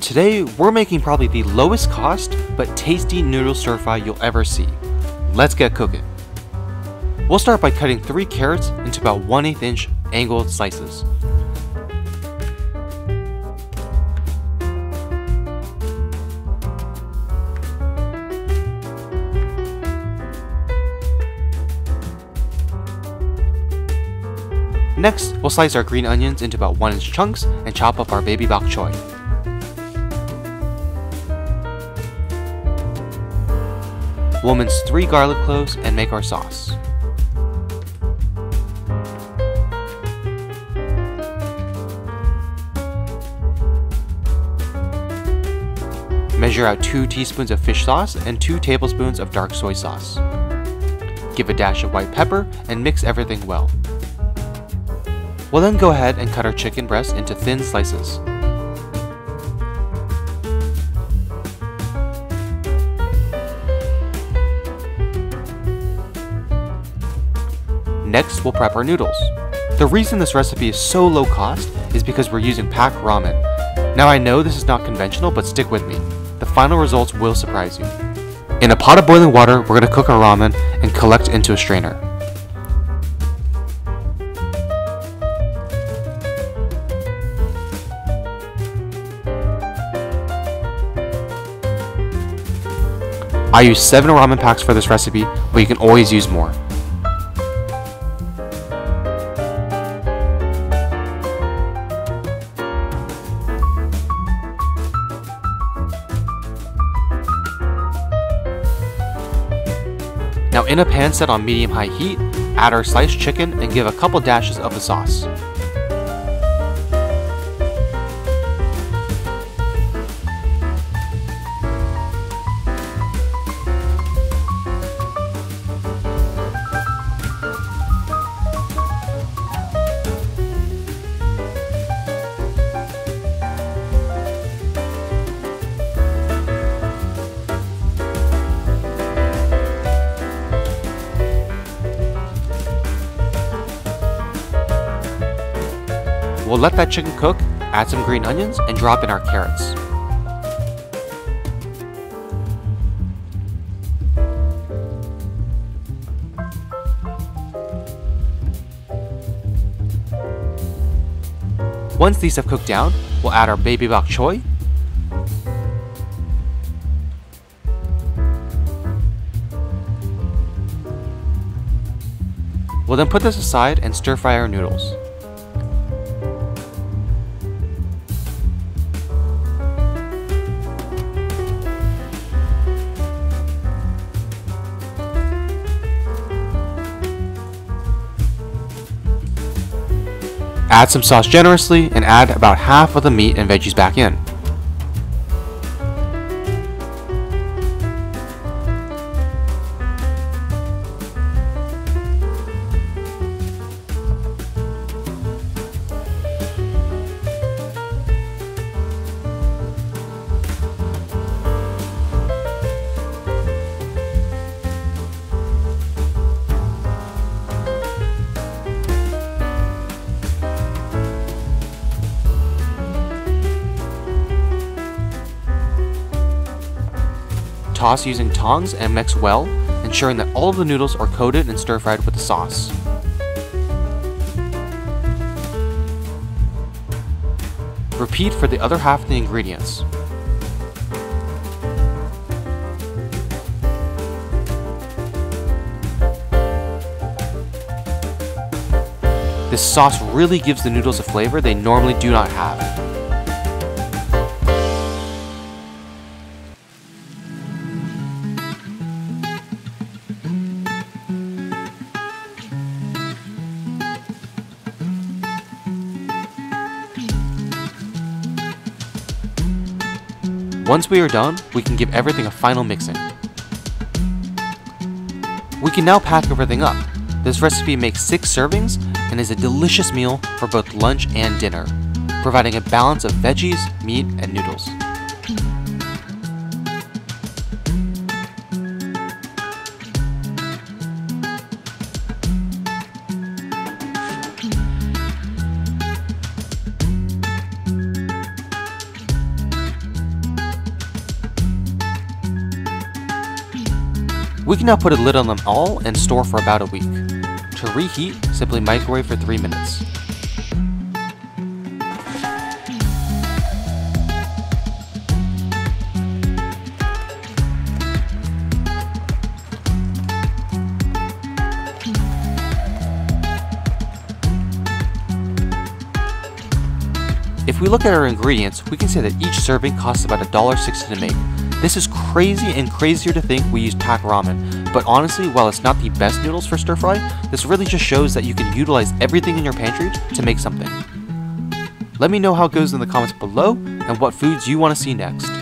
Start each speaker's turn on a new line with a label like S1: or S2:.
S1: Today, we're making probably the lowest cost but tasty noodle stir fry you'll ever see. Let's get cooking. We'll start by cutting 3 carrots into about 1/8 inch angled slices. Next, we'll slice our green onions into about 1 inch chunks and chop up our baby bok choy. We'll mince 3 garlic cloves and make our sauce. Measure out 2 teaspoons of fish sauce and 2 tablespoons of dark soy sauce. Give a dash of white pepper and mix everything well. We'll then go ahead and cut our chicken breast into thin slices. Next, we'll prep our noodles. The reason this recipe is so low cost is because we're using packed ramen. Now I know this is not conventional, but stick with me. The final results will surprise you. In a pot of boiling water, we're going to cook our ramen and collect into a strainer. I use 7 ramen packs for this recipe, but you can always use more. Now in a pan set on medium-high heat, add our sliced chicken and give a couple dashes of the sauce. We'll let that chicken cook, add some green onions, and drop in our carrots. Once these have cooked down, we'll add our baby bok choy, we'll then put this aside and stir fry our noodles. Add some sauce generously and add about half of the meat and veggies back in. Toss using tongs and mix well, ensuring that all of the noodles are coated and stir-fried with the sauce. Repeat for the other half of the ingredients. This sauce really gives the noodles a flavor they normally do not have. Once we are done, we can give everything a final mixing. We can now pack everything up. This recipe makes 6 servings and is a delicious meal for both lunch and dinner, providing a balance of veggies, meat, and noodles. We can now put a lid on them all and store for about a week. To reheat, simply microwave for 3 minutes. If we look at our ingredients, we can say that each serving costs about $1.60 to make. This is crazy and crazier to think we use pack ramen, but honestly, while it's not the best noodles for stir fry, this really just shows that you can utilize everything in your pantry to make something. Let me know how it goes in the comments below and what foods you want to see next.